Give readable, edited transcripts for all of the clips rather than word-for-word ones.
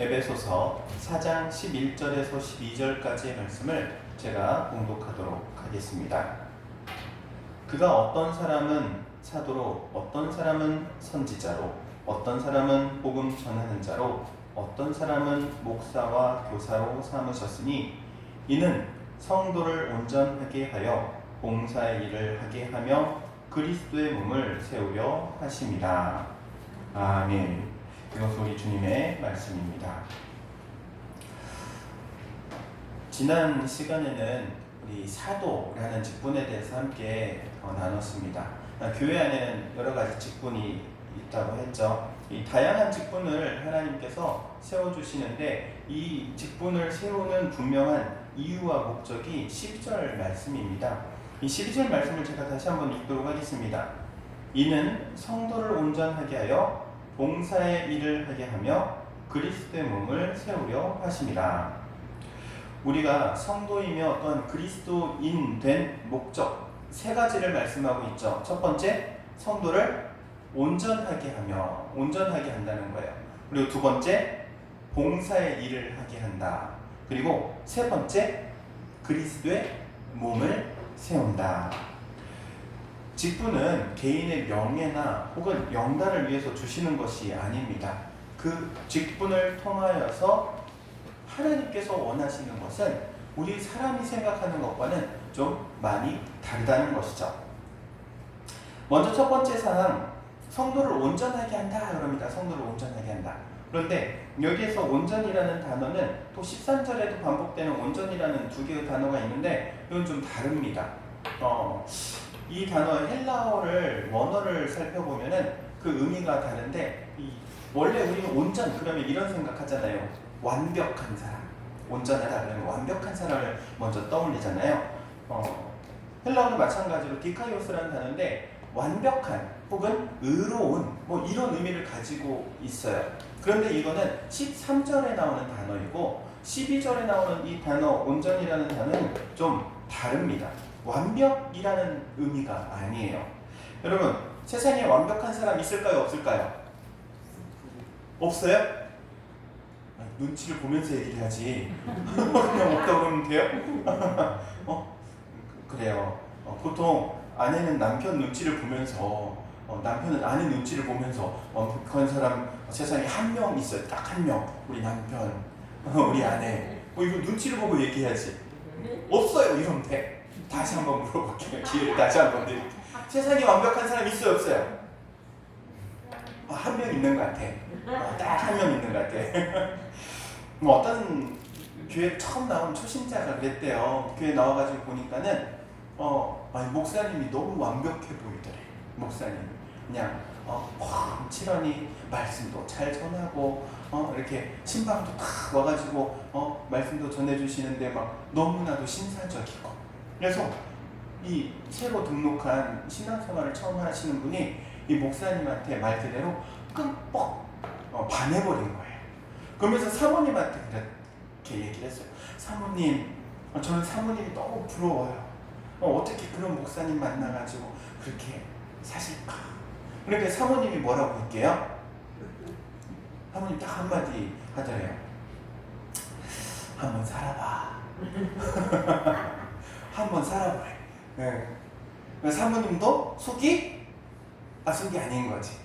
에베소서 4장 11절에서 12절까지의 말씀을 제가 봉독하도록 하겠습니다. 그가 어떤 사람은 사도로, 어떤 사람은 선지자로, 어떤 사람은 복음 전하는 자로, 어떤 사람은 목사와 교사로 삼으셨으니 이는 성도를 온전하게 하여 봉사의 일을 하게 하며 그리스도의 몸을 세우려 하심이라. 아멘. 이것은 우리 주님의 말씀입니다. 지난 시간에는 우리 사도라는 직분에 대해서 함께 나눴습니다. 교회 안에는 여러 가지 직분이 있다고 했죠. 이 다양한 직분을 하나님께서 세워주시는데 이 직분을 세우는 분명한 이유와 목적이 12절 말씀입니다. 이 12절 말씀을 제가 다시 한번 읽도록 하겠습니다. 이는 성도를 온전하게 하여 봉사의 일을 하게 하며 그리스도의 몸을 세우려 하심이라. 우리가 성도이며 또한 그리스도인 된 목적 세 가지를 말씀하고 있죠. 첫 번째, 성도를 온전하게 하며 온전하게 한다는 거예요. 그리고 두 번째, 봉사의 일을 하게 한다. 그리고 세 번째, 그리스도의 몸을 세운다. 직분은 개인의 명예나 혹은 영달을 위해서 주시는 것이 아닙니다. 그 직분을 통하여서 하나님께서 원하시는 것은 우리 사람이 생각하는 것과는 좀 많이 다르다는 것이죠. 먼저 첫 번째 사항, 성도를 온전하게 한다 그럽니다. 성도를 온전하게 한다. 그런데 여기에서 온전이라는 단어는 또 13절에도 반복되는 온전이라는 두 개의 단어가 있는데 이건 좀 다릅니다. 이 단어 헬라어를 원어를 살펴보면은 그 의미가 다른데 원래 우리는 온전 그러면 이런 생각하잖아요. 완벽한 사람, 온전하다 그러면 완벽한 사람을 먼저 떠올리잖아요. 헬라어는 마찬가지로 디카이오스라는 단어인데 완벽한 혹은 의로운 뭐 이런 의미를 가지고 있어요. 그런데 이거는 13절에 나오는 단어이고 12절에 나오는 이 단어 온전이라는 단어는 좀 다릅니다. 완벽이라는 의미가 아니에요. 여러분, 세상에 완벽한 사람 있을까요? 없을까요? 없어요? 눈치를 보면서 얘기를 하지. 그냥 없다고 그러면 돼요? 그래요. 보통 아내는 남편 눈치를 보면서 남편은 아내 눈치를 보면서 그런 사람 세상에 한 명 있어요. 딱 한 명. 우리 남편, 우리 아내. 이거 눈치를 보고 얘기해야지. 없어요. 이러면 돼. 다시 한번 물어볼게요. 기회를 다시 한번 드릴게요. 세상에 완벽한 사람 있어요? 없어요? 한 명 있는 것 같아. 딱 한 명 있는 것 같아. 어떤 교회 처음 나온 초신자가 그랬대요. 교회 나와가지고 보니까는 목사님이 너무 완벽해 보이더래. 목사님 그냥 칠하니 말씀도 잘 전하고 이렇게 신방도 탁 와가지고 말씀도 전해주시는데 막 너무나도 신사적이고. 그래서 이 새로 등록한 신앙생활을 처음 하시는 분이 이 목사님한테 말 그대로 끔뻑 반해버린 거예요. 그러면서 사모님한테 그렇게 얘기를 했어요. 사모님, 저는 사모님이 너무 부러워요. 어떻게 그런 목사님 만나가지고 그렇게 사실까? 그러니까 사모님이 뭐라고 할게요? 사모님 딱 한마디 하더래요. 한번 살아봐. 한번 살아보래. 네. 사모님도 속이 아닌 거지.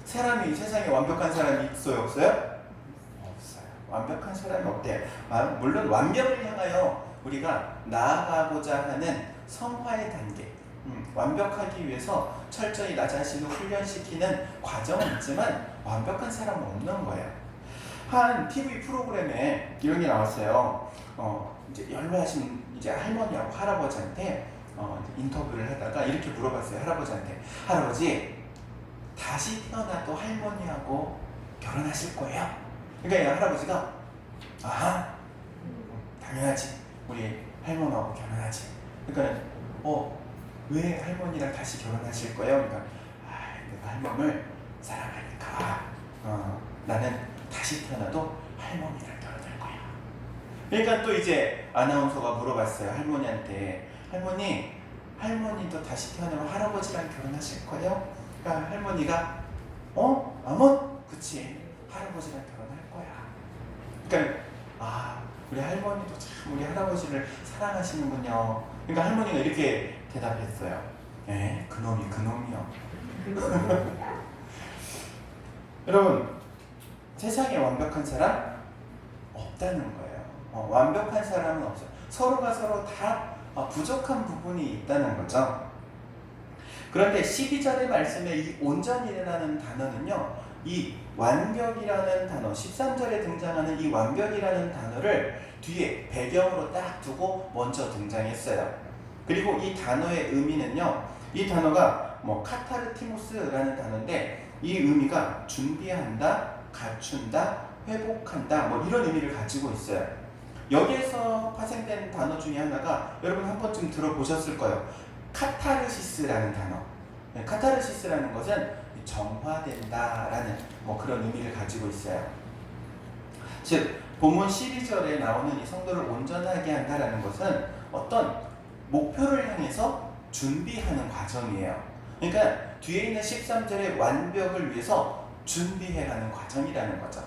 사람이 세상에 완벽한 사람이 있어요, 없어요? 없어요. 완벽한 사람이 없대요. 물론 완벽을 향하여 우리가 나아가고자 하는 성화의 단계, 완벽하기 위해서 철저히 나 자신을 훈련시키는 과정은 있지만 완벽한 사람은 없는 거예요. 한 TV 프로그램에 이런 게 나왔어요. 이제 연로하신 이제 할머니하고 할아버지한테 인터뷰를 하다가 이렇게 물어봤어요. 할아버지한테, 할아버지 다시 태어나도 할머니하고 결혼하실 거예요? 그러니까 할아버지가 당연하지. 우리 할머니하고 결혼하지. 그러니까 왜 할머니랑 다시 결혼하실 거예요? 그러니까 내가 할머니를 사랑하니까 나는 다시 태어나도 할머니랑 결혼할 거야. 그러니까 또 이제 아나운서가 물어봤어요. 할머니한테, 할머니도 다시 태어나면 할아버지랑 결혼하실 거예요? 그러니까 할머니가 그치. 할아버지랑 결혼할 거야. 그러니까 우리 할머니도 참 우리 할아버지를 사랑하시는군요. 그러니까 할머니가 이렇게 대답했어요. 그놈이요. 여러분, 세상에 완벽한 사람 없다는 거예요. 완벽한 사람은 없어요. 서로가 서로 다 부족한 부분이 있다는 거죠. 그런데 12절의 말씀에 이 온전이라는 단어는요, 이 완벽이라는 단어, 13절에 등장하는 이 완벽이라는 단어를 뒤에 배경으로 딱 두고 먼저 등장했어요. 그리고 이 단어의 의미는요, 이 단어가 카타르티모스라는 단어인데 이 의미가 준비한다, 갖춘다, 회복한다 이런 의미를 가지고 있어요. 여기에서 파생된 단어 중에 하나가 여러분 한 번쯤 들어보셨을 거예요. 카타르시스라는 단어. 카타르시스라는 것은 정화된다라는 그런 의미를 가지고 있어요. 즉 본문 12절에 나오는 이 성도를 온전하게 한다라는 것은 어떤 목표를 향해서 준비하는 과정이에요. 그러니까 뒤에 있는 13절의 완벽을 위해서 준비해가는 과정이라는 거죠.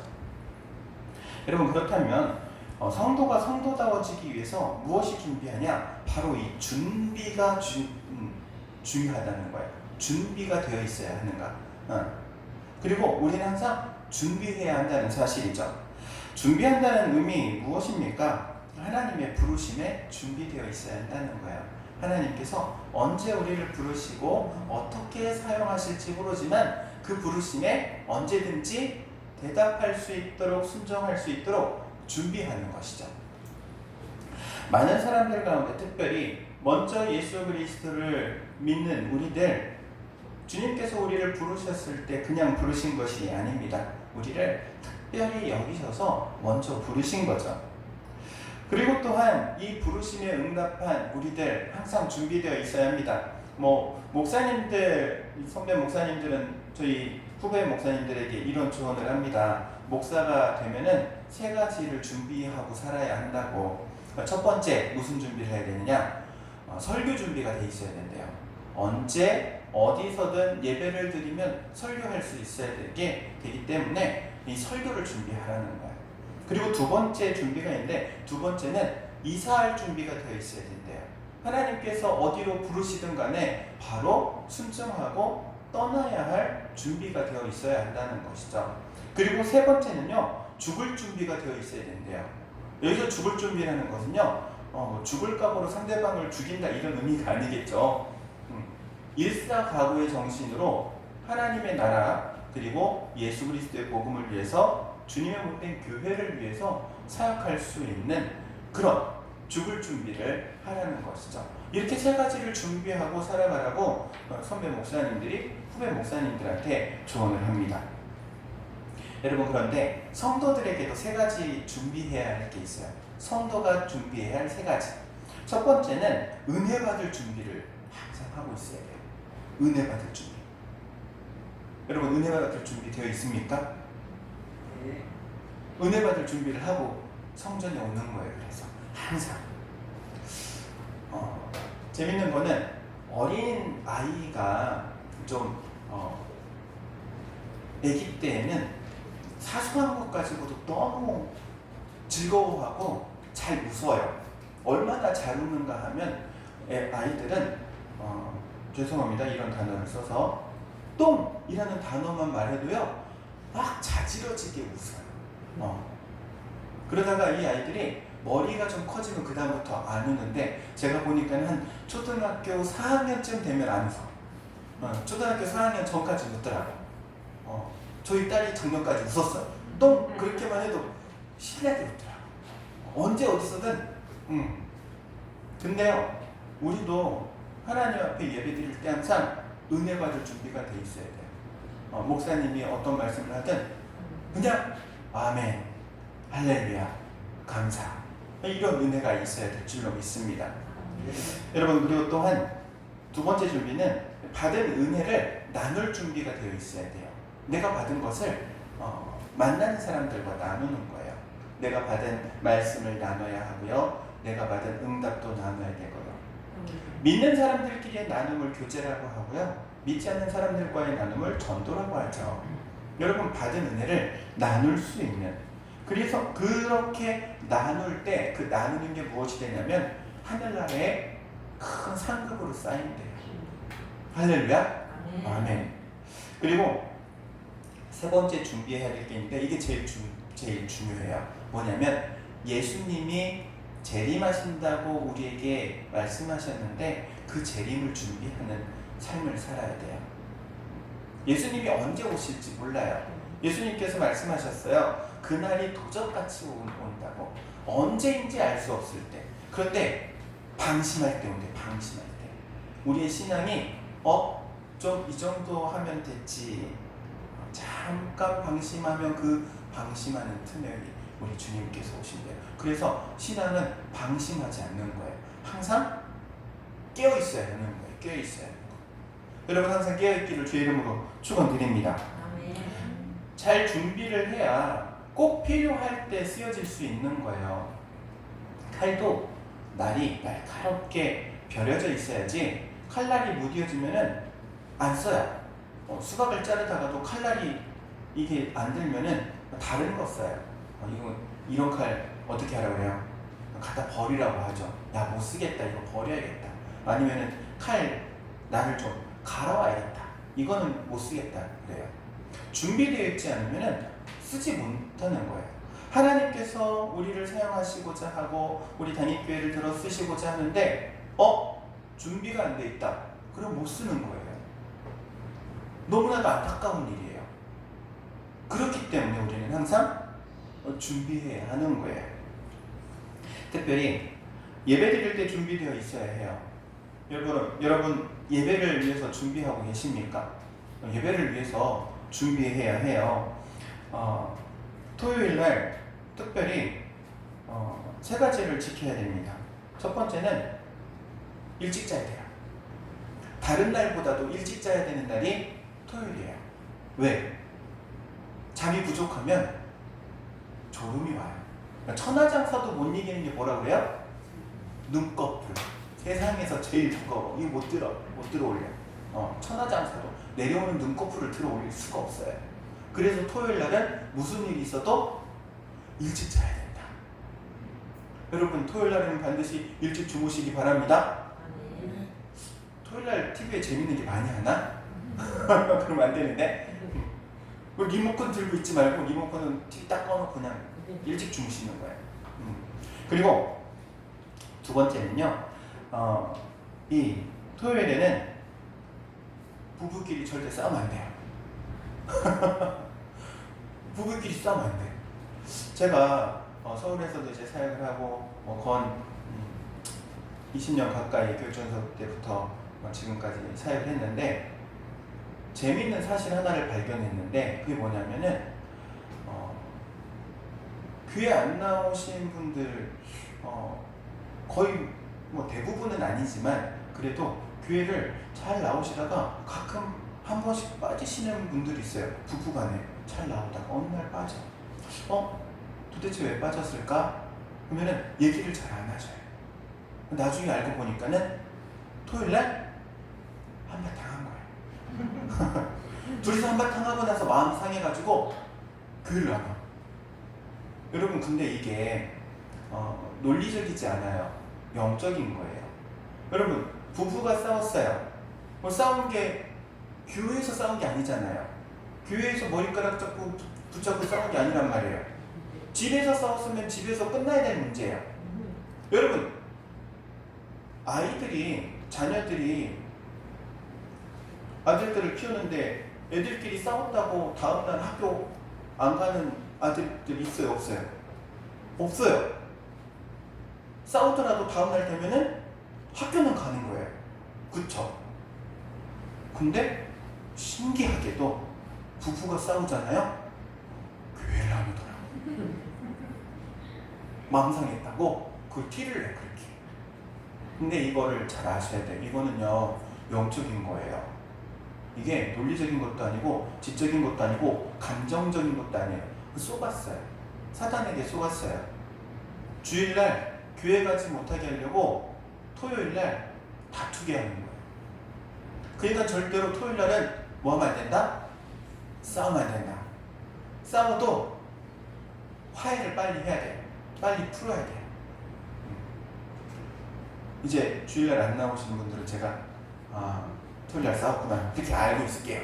여러분, 그렇다면 성도가 성도다워지기 위해서 무엇이 준비하냐? 바로 이 준비가 중요하다는 거예요. 준비가 되어 있어야 하는가. 그리고 우리는 항상 준비해야 한다는 사실이죠. 준비한다는 의미 무엇입니까? 하나님의 부르심에 준비되어 있어야 한다는 거예요. 하나님께서 언제 우리를 부르시고 어떻게 사용하실지 모르지만 그 부르심에 언제든지 대답할 수 있도록, 순종할 수 있도록 준비하는 것이죠. 많은 사람들 가운데 특별히 먼저 예수 그리스도를 믿는 우리들, 주님께서 우리를 부르셨을 때 그냥 부르신 것이 아닙니다. 우리를 특별히 여기셔서 먼저 부르신 거죠. 그리고 또한 이 부르심에 응답한 우리들 항상 준비되어 있어야 합니다. 목사님들, 선배 목사님들은 저희 후배 목사님들에게 이런 조언을 합니다. 목사가 되면은 3가지를 준비하고 살아야 한다고. 첫 번째, 무슨 준비를 해야 되느냐? 설교 준비가 돼 있어야 된대요. 언제 어디서든 예배를 드리면 설교할 수 있어야 되기 때문에 이 설교를 준비하라는 거예요. 그리고 2번째 준비가 있는데, 2번째는 이사할 준비가 되어 있어야 된대요. 하나님께서 어디로 부르시든 간에 바로 순종하고 떠나야 할 준비가 되어 있어야 한다는 것이죠. 그리고 3번째는요, 죽을 준비가 되어 있어야 된대요. 여기서 죽을 준비라는 것은요, 죽을 각오로 상대방을 죽인다 이런 의미가 아니겠죠. 일사각오의 정신으로 하나님의 나라 그리고 예수 그리스도의 복음을 위해서, 주님의 몸된 교회를 위해서 사역할 수 있는 그런 죽을 준비를 하라는 것이죠. 이렇게 3가지를 준비하고 살아가라고 선배 목사님들이 후배 목사님들한테 조언을 합니다. 여러분, 그런데 성도들에게도 3가지 준비해야 할 게 있어요. 성도가 준비해야 할 3가지. 첫 번째는 은혜 받을 준비를 항상 하고 있어야 돼요. 은혜 받을 준비. 여러분, 은혜 받을 준비 되어 있습니까? 네. 은혜 받을 준비를 하고 성전에 오는 거예요. 그래서 항상 재밌는 거는 어린 아이가 좀 아기 때에는 사소한 것 가지고도 너무 즐거워하고 잘 웃어요. 얼마나 잘 웃는가 하면 아이들은 죄송합니다, 이런 단어를 써서 똥이라는 단어만 말해도요 막 자지러지게 웃어요. 그러다가 이 아이들이 머리가 좀 커지면 그 다음부터 안 우는데, 제가 보니까 한 초등학교 4학년쯤 되면 안 웃어. 초등학교 4학년 전까지 웃더라고. 저희 딸이 작년까지 웃었어요. 똥 그렇게만 해도 신나게 웃더라고. 언제 어디서든. 근데요, 우리도 하나님 앞에 예배 드릴 때 항상 은혜 받을 준비가 돼 있어야 돼요. 목사님이 어떤 말씀을 하든 그냥 아멘, 할렐루야, 감사, 이런 은혜가 있어야 될 줄로 믿습니다. 여러분, 그리고 또한 2번째 준비는 받은 은혜를 나눌 준비가 되어 있어야 돼요. 내가 받은 것을 만나는 사람들과 나누는 거예요. 내가 받은 말씀을 나눠야 하고요, 내가 받은 응답도 나눠야 되고요. 믿는 사람들끼리의 나눔을 교제라고 하고요, 믿지 않는 사람들과의 나눔을 전도라고 하죠. 여러분 받은 은혜를 나눌 수 있는, 그래서 그렇게 나눌 때 그 나누는 게 무엇이 되냐면 하늘나라에 큰 상급으로 쌓인대요. 할렐루야. 아멘. 그리고 세 번째 준비해야 될 게 있는데 이게 제일 중요해요. 뭐냐면 예수님이 재림하신다고 우리에게 말씀하셨는데 그 재림을 준비하는 삶을 살아야 돼요. 예수님이 언제 오실지 몰라요. 예수님께서 말씀하셨어요. 그날이 도적같이 온다고. 언제인지 알 수 없을 때. 그런데 방심할 때 온대. 방심할 때. 우리의 신앙이 좀 이 정도 하면 됐지. 잠깐 방심하면 그 방심하는 틈에 우리 주님께서 오신대요. 그래서 신앙은 방심하지 않는 거예요. 항상 깨어 있어야 하는 거예요. 깨어 있어야 하는 거예요. 여러분 항상 깨어 있기를 주의 이름으로 축원드립니다. 잘 준비를 해야 꼭 필요할 때 쓰여질 수 있는 거예요. 칼도 날이 날카롭게 벼려져 있어야지 칼날이 무뎌지면은 안 써요. 수박을 자르다가도 칼날이 이게 안 들면은 다른 거 써요. 이런 칼 어떻게 하라고 그래요? 갖다 버리라고 하죠. 야, 못 쓰겠다. 이거 버려야겠다. 아니면은 칼 날을 좀 갈아와야겠다. 이거는 못 쓰겠다. 그래요. 준비되어 있지 않으면은 쓰지 못하는 거예요. 하나님께서 우리를 사용하시고자 하고 우리 단임교회를 들어 쓰시고자 하는데 준비가 안 돼 있다. 그럼 못 쓰는 거예요. 너무나도 안타까운 일이에요. 그렇기 때문에 우리는 항상 준비해야 하는 거예요. 특별히 예배 드릴 때 준비되어 있어야 해요. 여러분 예배를 위해서 준비하고 계십니까? 예배를 위해서 준비해야 해요. 토요일 날 특별히 세 가지를 지켜야 됩니다. 첫 번째는 일찍 자야 돼요. 다른 날보다도 일찍 자야 되는 날이 토요일이에요. 왜? 잠이 부족하면 졸음이 와요. 천하장사도 못 이기는 게 뭐라 그래요? 눈꺼풀. 세상에서 제일 무거워. 이거 못 들어올려. 천하장사도 내려오는 눈꺼풀을 들어올릴 수가 없어요. 그래서 토요일 날은 무슨 일이 있어도 일찍 자야 된다. 여러분 토요일 날은 반드시 일찍 주무시기 바랍니다. 토요일 날 TV에 재밌는 게 많이 하나? 그러면 안 되는데. 리모컨 들고 있지 말고 리모컨은 TV 딱 꺼놓고 그냥 일찍 주무시는 거예요. 그리고 두 번째는요. 이 토요일에는 부부끼리 절대 싸우면 안 돼요. 부부끼리 싸우면 안 돼. 제가 서울에서도 이제 사역을 하고 건 20년 가까이 교육전서 때부터 지금까지 사역을 했는데 재미있는 사실 하나를 발견했는데 그게 뭐냐면은 교회 안 나오신 분들 거의 대부분은 아니지만 그래도 교회를 잘 나오시다가 가끔 한 번씩 빠지시는 분들이 있어요. 부부간에 잘 나오다가 어느 날 빠져. 도대체 왜 빠졌을까? 그러면은 얘기를 잘 안 하셔요. 나중에 알고 보니까는 토요일날 한바탕 한 거예요. 둘이서 한바탕 하고 나서 마음 상해가지고 교회를 안 와. 여러분 근데 이게 논리적이지 않아요. 영적인 거예요. 여러분 부부가 싸웠어요. 싸운 게 교회에서 싸운 게 아니잖아요. 교회에서 머리카락 잡고 붙잡고 싸운 게 아니란 말이에요. 집에서 싸웠으면 집에서 끝나야 될 문제예요. 여러분 자녀들이 아들들을 키우는데 애들끼리 싸웠다고 다음날 학교 안 가는 아들들 있어요? 없어요? 없어요. 싸우더라도 다음날 되면은 학교는 가는 거예요. 그쵸? 근데 신기하게도 부부가 싸우잖아요? 교회를 안 오더라고. 마음 상했다고 그 티를 내 그렇게. 근데 이거를 잘 아셔야 돼요. 이거는요 영적인 거예요. 이게 논리적인 것도 아니고 지적인 것도 아니고 감정적인 것도 아니에요. 속았어요. 사단에게 속았어요. 주일날 교회 가지 못하게 하려고 토요일날 다투게 하는 거예요. 그러니까 절대로 토요일날은 뭐 하면 안 된다? 싸우면 안 된다. 싸워도 화해를 빨리 해야 돼. 빨리 풀어야 돼. 이제 주일날 안 나오시는 분들은 제가 토요일날 싸웠구나 이렇게 알고 있을게요.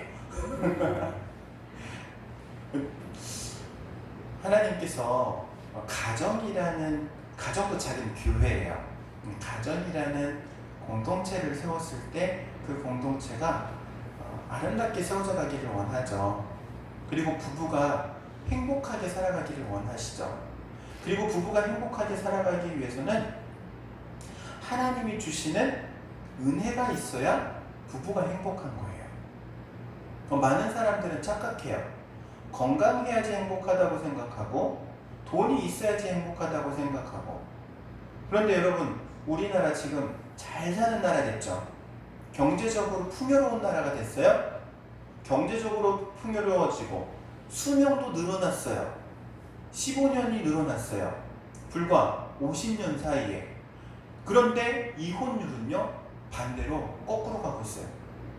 하나님께서 가정도 작은 교회예요. 가정이라는 공동체를 세웠을 때 그 공동체가 아름답게 세워져 가기를 원하죠. 그리고 부부가 행복하게 살아가기를 원하시죠. 그리고 부부가 행복하게 살아가기 위해서는 하나님이 주시는 은혜가 있어야 부부가 행복한 거예요. 많은 사람들은 착각해요. 건강해야지 행복하다고 생각하고 돈이 있어야지 행복하다고 생각하고. 그런데 여러분, 우리나라 지금 잘 사는 나라 됐죠? 경제적으로 풍요로운 나라가 됐어요? 경제적으로 풍요로워지고 수명도 늘어났어요. 15년이 늘어났어요. 불과 50년 사이에. 그런데 이혼율은요, 반대로 거꾸로 가고 있어요.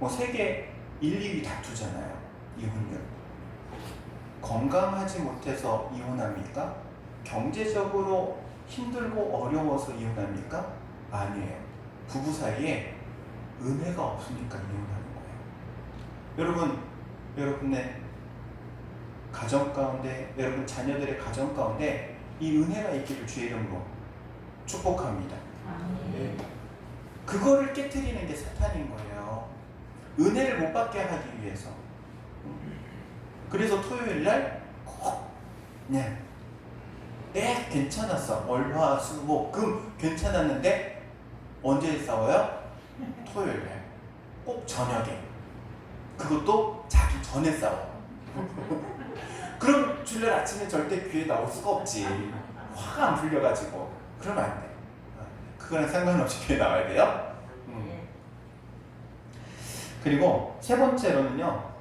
세계 1, 2위 다투잖아요. 이혼율. 건강하지 못해서 이혼합니까? 경제적으로 힘들고 어려워서 이혼합니까? 아니에요. 부부 사이에 은혜가 없으니까 이혼하는 거예요. 여러분의 가정 가운데, 여러분 자녀들의 가정 가운데 이 은혜가 있기를 주의 이름으로 축복합니다. 네. 그거를 깨트리는 게 사탄인 거예요. 은혜를 못 받게 하기 위해서. 그래서 토요일날 꼭 괜찮았어. 월, 화, 수, 목, 금 괜찮았는데 언제 싸워요? 토요일날 꼭 저녁에. 그것도 자기 전에 싸워. 그럼 주일날 아침에 절대 귀에 나올 수가 없지. 화가 안 풀려가지고. 그러면 안 돼. 그거랑 상관없이 귀에 나와야 돼요. 그리고 세 번째로는요,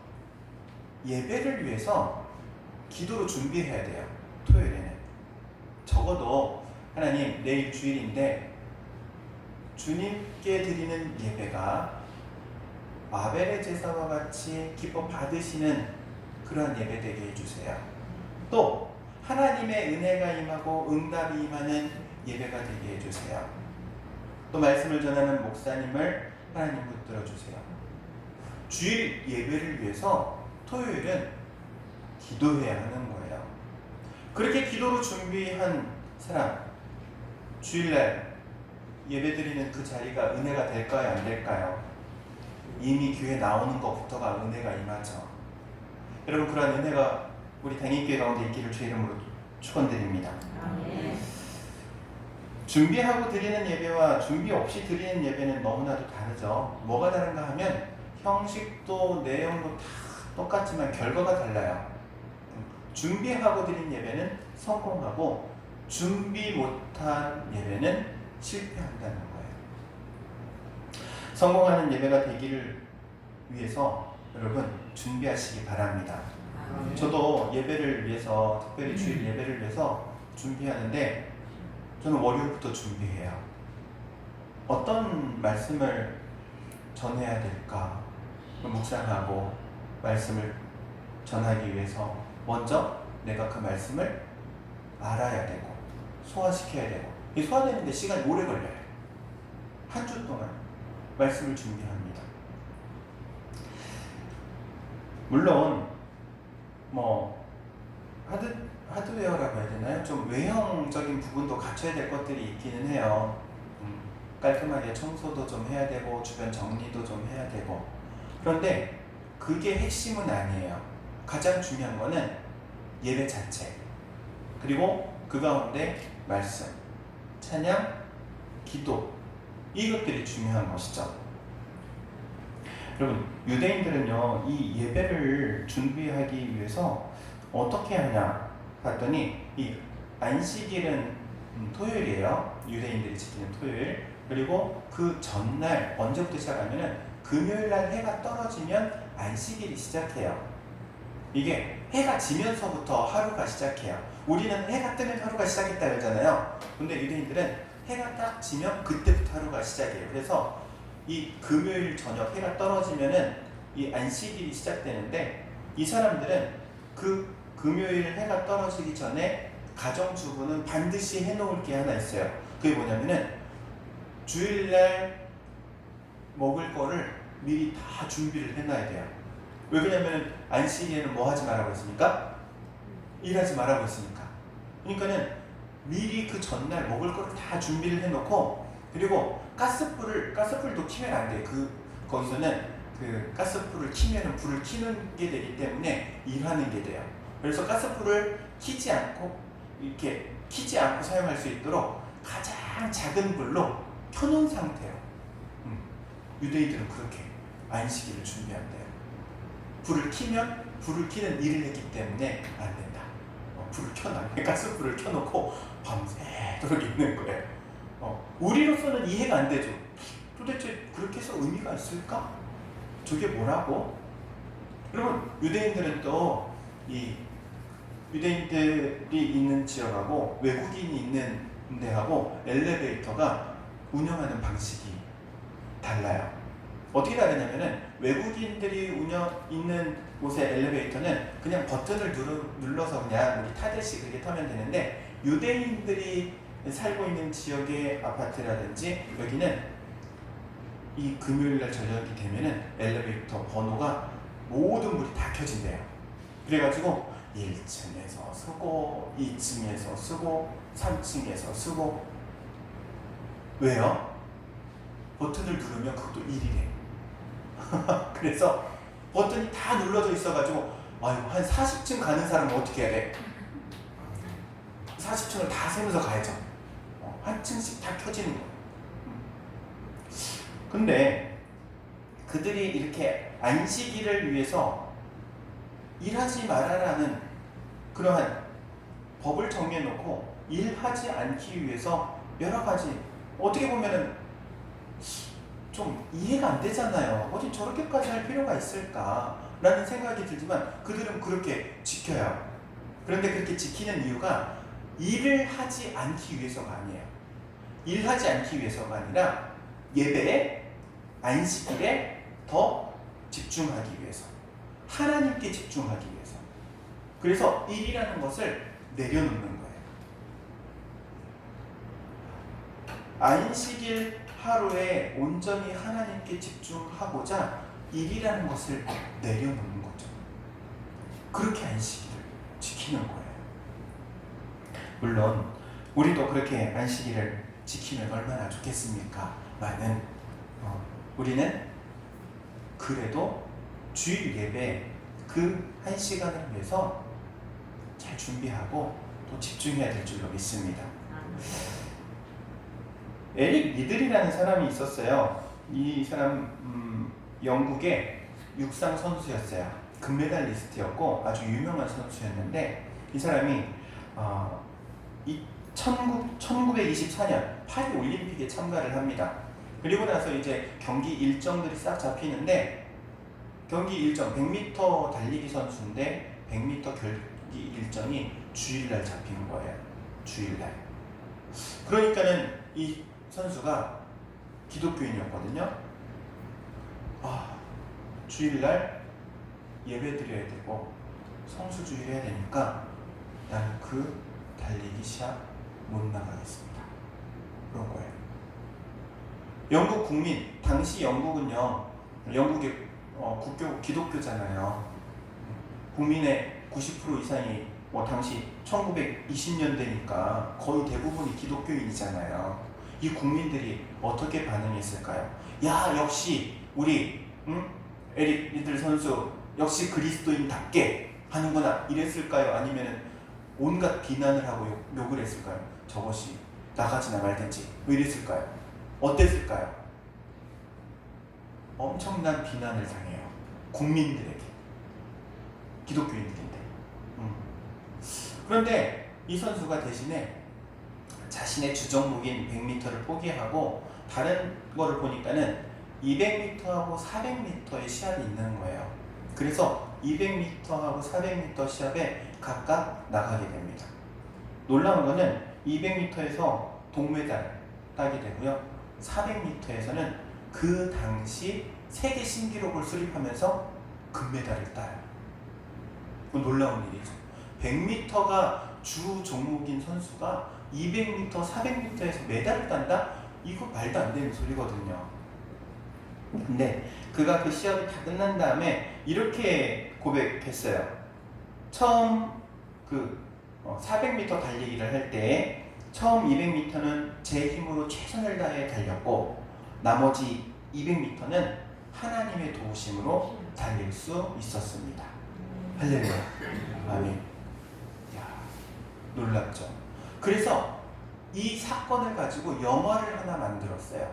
예배를 위해서 기도로 준비해야 돼요. 토요일에는 적어도 하나님, 내일 주일인데 주님께 드리는 예배가 아벨의 제사와 같이 기뻐 받으시는 그러한 예배 되게 해주세요. 또 하나님의 은혜가 임하고 응답이 임하는 예배가 되게 해주세요. 또 말씀을 전하는 목사님을 하나님 붙들어 주세요. 주일 예배를 위해서 토요일은 기도해야 하는 거예요. 그렇게 기도로 준비한 사람, 주일날 예배드리는 그 자리가 은혜가 될까요? 안 될까요? 이미 교회 나오는 것부터가 은혜가 임하죠. 여러분, 그러한 은혜가 우리 당인교회 가운데 있기를 주의 이름으로 축원드립니다. 준비하고 드리는 예배와 준비 없이 드리는 예배는 너무나도 다르죠. 뭐가 다른가 하면 형식도 내용도 다 똑같지만 결과가 달라요. 준비하고 드린 예배는 성공하고 준비 못한 예배는 실패한다는 거예요. 성공하는 예배가 되기를 위해서 여러분 준비하시기 바랍니다. 저도 예배를 위해서, 특별히 주일 예배를 위해서 준비하는데 저는 월요일부터 준비해요. 어떤 말씀을 전해야 될까 묵상하고 말씀을 전하기 위해서 먼저 내가 그 말씀을 알아야 되고 소화시켜야 되고, 이 소화되는데 시간이 오래 걸려요. 한 주 동안 말씀을 준비합니다. 물론 하드웨어라고 해야 되나요? 좀 외형적인 부분도 갖춰야 될 것들이 있기는 해요. 깔끔하게 청소도 좀 해야 되고 주변 정리도 좀 해야 되고. 그런데 그게 핵심은 아니에요. 가장 중요한 거는 예배 자체, 그리고 그 가운데 말씀, 찬양, 기도, 이것들이 중요한 것이죠. 여러분, 유대인들은요, 이 예배를 준비하기 위해서 어떻게 하냐 봤더니, 이 안식일은 토요일이에요. 유대인들이 지키는 토요일. 그리고 그 전날, 언제부터 시작하면은 금요일날 해가 떨어지면 안식일이 시작해요. 이게 해가 지면서부터 하루가 시작해요. 우리는 해가 뜨면 하루가 시작했다 그러잖아요. 근데 유대인들은 해가 딱 지면 그때부터 하루가 시작해요. 그래서 이 금요일 저녁 해가 떨어지면은 이 안식일이 시작되는데, 이 사람들은 그 금요일 해가 떨어지기 전에 가정주부는 반드시 해놓을 게 하나 있어요. 그게 뭐냐면은 주일날 먹을 거를 미리 다 준비를 해놔야 돼요. 왜 그러냐면은 안식일에는 뭐 하지 말라고 했습니까? 일하지 말라고 했으니까. 그러니까는 미리 그 전날 먹을 거를 다 준비를 해놓고, 그리고 가스불도 키면 안 돼. 거기서는 그 가스불을 키면은 불을 켜는 게 되기 때문에 일하는 게 돼요. 그래서 가스불을 키지 않고 사용할 수 있도록 가장 작은 불로 켜놓은 상태예요. 유대인들은 그렇게 안식일을 준비한대요. 불을 켜는 일을 했기 때문에 안 된다. 불을 가스불을 켜놓고 밤새도록 있는 거예요. 우리로서는 이해가 안 되죠. 도대체 그렇게 해서 의미가 있을까? 저게 뭐라고? 여러분, 유대인들은 또 이 유대인들이 있는 지역하고 외국인이 있는 데하고 엘리베이터가 운영하는 방식이 달라요. 어떻게 다르냐면은 외국인들이 있는 곳의 엘리베이터는 그냥 버튼을 눌러서 그냥 우리 타듯이 그렇게 타면 되는데, 유대인들이 살고 있는 지역의 아파트라든지 여기는 이 금요일날 저녁이 되면은 엘리베이터 번호가 모든 불이 다 켜진대요. 그래가지고 1층에서 쓰고 2층에서 쓰고 3층에서 쓰고. 왜요? 버튼을 누르면 그것도 일이래. 그래서 버튼이 다 눌러져 있어가지고 한 40층 가는 사람은 어떻게 해야 돼? 40층을 다 세면서 가야죠. 한 층씩 다 켜지는 거예요. 근데 그들이 이렇게 안식일을 위해서 일하지 말아라는 그러한 법을 정해놓고 일하지 않기 위해서 여러 가지, 어떻게 보면은 좀 이해가 안 되잖아요. 어디 저렇게까지 할 필요가 있을까? 라는 생각이 들지만 그들은 그렇게 지켜요. 그런데 그렇게 지키는 이유가 일을 하지 않기 위해서가 아니에요. 일하지 않기 위해서가 아니라 예배에, 안식일에 더 집중하기 위해서, 하나님께 집중하기 위해서. 그래서 일이라는 것을 내려놓는 거예요. 안식일 하루에 온전히 하나님께 집중하고자 일이라는 것을 내려놓는 거죠. 그렇게 안식일을 지키는 거예요. 물론 우리도 그렇게 안식일을 지키면 얼마나 좋겠습니까? 많은 우리는 그래도 주일 예배 그 한 시간을 위해서 잘 준비하고 또 집중해야 될 줄로 믿습니다. 에릭 리들이라는 사람이 있었어요. 이 사람 영국의 육상 선수였어요. 금메달리스트였고 아주 유명한 선수였는데, 이 사람이 1924년 파리 올림픽에 참가를 합니다. 그리고 나서 이제 경기 일정들이 싹 잡히는데, 경기 일정 100m 달리기 선수인데 100m 경기 일정이 주일날 잡힌 거예요. 주일날. 그러니까는 이 선수가 기독교인이었거든요. 주일날 예배 드려야 되고 성수주일 해야 되니까 나는 그 달리기 시합 못 나가겠습니다. 그런 거예요. 영국 국민, 당시 영국은요, 영국의 기독교잖아요. 국민의 90% 이상이 당시 1920년대니까 거의 대부분이 기독교인이잖아요. 이 국민들이 어떻게 반응했을까요? 야, 역시 우리 에릭 리들 선수 역시 그리스도인답게 하는구나, 이랬을까요? 아니면 온갖 비난을 하고 욕을 했을까요? 저것이 나가지나 말든지 왜 이랬을까요? 어땠을까요? 엄청난 비난을 당해요. 국민들에게. 기독교인들인데. 그런데 이 선수가 대신에 자신의 주종목인 100m를 포기하고 다른 거를 보니까는 200m하고 400m의 시합이 있는 거예요. 그래서 200m하고 400m 시합에 각각 나가게 됩니다. 놀라운 거는 200m에서 동메달 따게 되고요. 400m에서는 그 당시 세계 신기록을 수립하면서 금메달을 따요. 놀라운 일이죠. 100m가 주 종목인 선수가 200m, 400m에서 메달을 딴다? 이거 말도 안 되는 소리거든요. 근데 그가 그 시합이 다 끝난 다음에 이렇게 고백했어요. 처음 400m 달리기를 할 때 처음 200m는 제 힘으로 최선을 다해 달렸고 나머지 200m는 하나님의 도우심으로 달릴 수 있었습니다. 할렐루야. 아멘. 야, 놀랍죠. 그래서 이 사건을 가지고 영화를 하나 만들었어요.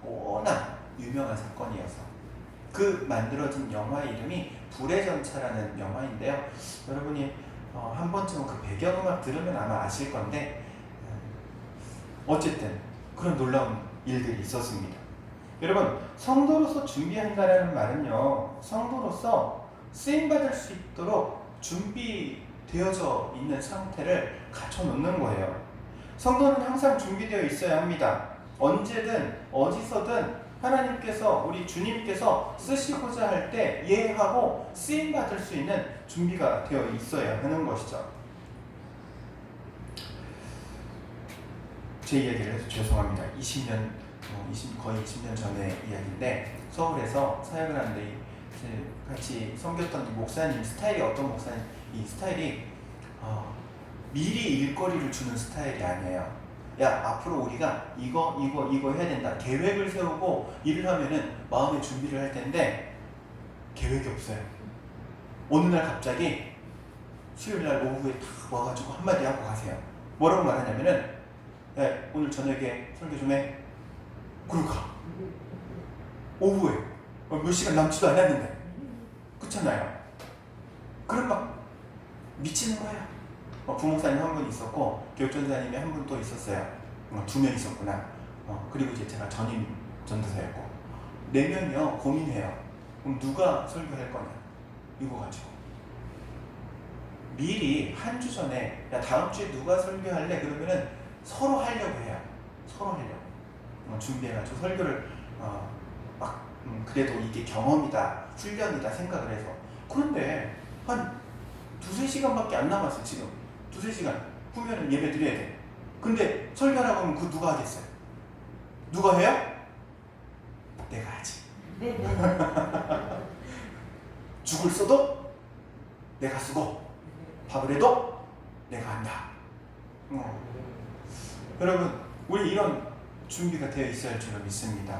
워낙 유명한 사건이어서. 그 만들어진 영화 이름이 불의 전차라는 영화인데요. 여러분이 한 번쯤은 그 배경음악 들으면 아마 아실 건데 어쨌든 그런 놀라운 일들이 있었습니다. 여러분, 성도로서 준비한다라는 말은요, 성도로서 쓰임받을 수 있도록 준비되어져 있는 상태를 갖춰놓는 거예요. 성도는 항상 준비되어 있어야 합니다. 언제든 어디서든 하나님께서, 우리 주님께서 쓰시고자 할 때 예하고 쓰임받을 수 있는 준비가 되어 있어야 하는 것이죠. 제 이야기를 해서 죄송합니다. 거의 20년 전의 이야기인데, 서울에서 사역을 하는데 같이 섬겼던 목사님 스타일이 어떤 목사님, 이 스타일이 미리 일거리를 주는 스타일이 아니에요. 야, 앞으로 우리가 이거 해야 된다. 계획을 세우고 일을 하면은 마음의 준비를 할 텐데 계획이 없어요. 어느 날 갑자기 수요일날 오후에 딱 와가지고 한마디 하고 가세요. 뭐라고 말하냐면은, 야, 오늘 저녁에 설교 좀 해. 그러고 가. 오후에 몇 시간 남지도 않았는데. 그렇잖아요. 그럼 막 미치는 거야. 부목사님 한 분 있었고 교육전사님이 한 분 또 있었어요. 2명 있었구나. 그리고 이제 제가 전임 전도사였고 4명이요 고민해요. 그럼 누가 설교할 거냐 이거 가지고 미리 한 주 전에, 야, 다음 주에 누가 설교할래? 그러면은 서로 하려고 해요. 서로 하려고 준비해가지고 설교를 그래도 이게 경험이다, 훈련이다 생각을 해서. 그런데 한 2-3시간밖에 안 남았어. 지금 2-3시간 후면은 예배 드려야 돼. 근데 설교하라고 하면 그 누가 하겠어요? 누가 해요? 내가 하지. 죽을 써도 내가 쓰고 밥을 해도 내가 한다. 여러분, 우리 이런 준비가 되어 있어야 할 줄로 믿습니다.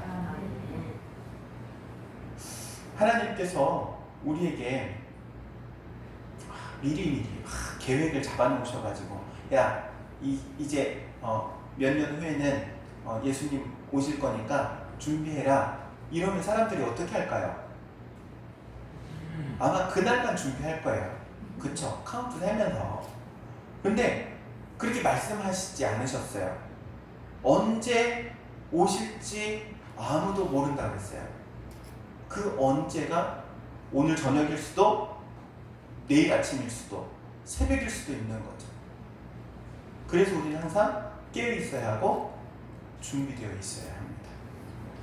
하나님께서 우리에게 미리 계획을 잡아놓으셔가지고, 야, 이제 몇 년 후에는 예수님 오실 거니까 준비해라. 이러면 사람들이 어떻게 할까요? 아마 그날만 준비할 거예요. 그쵸? 카운트 세면서. 근데 그렇게 말씀하시지 않으셨어요. 언제 오실지 아무도 모른다고 했어요. 그 언제가 오늘 저녁일 수도, 내일 아침일 수도, 새벽일 수도 있는 거죠. 그래서 우리는 항상 깨어 있어야 하고 준비되어 있어야 합니다.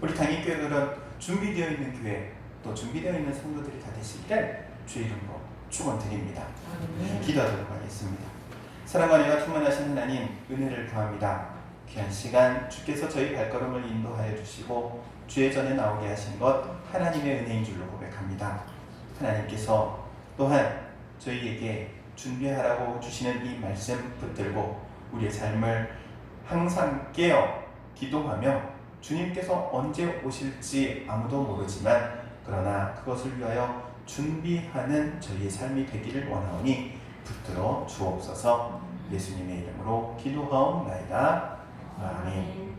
우리 당일교회 그런 준비되어 있는 교회, 또 준비되어 있는 성도들이 다 되시기를 주의 이름으로 축원드립니다. 기도하도록 하겠습니다. 사랑과 은혜가 충만하신 하나님, 은혜를 구합니다. 귀한 시간 주께서 저희 발걸음을 인도하여 주시고 주의 전에 나오게 하신 것 하나님의 은혜인 줄로 고백합니다. 하나님께서 또한 저희에게 준비하라고 주시는 이 말씀 붙들고 우리의 삶을 항상 깨어 기도하며, 주님께서 언제 오실지 아무도 모르지만 그러나 그것을 위하여 준비하는 저희의 삶이 되기를 원하오니 붙들어 주옵소서. 예수님의 이름으로 기도하옵나이다. 아멘.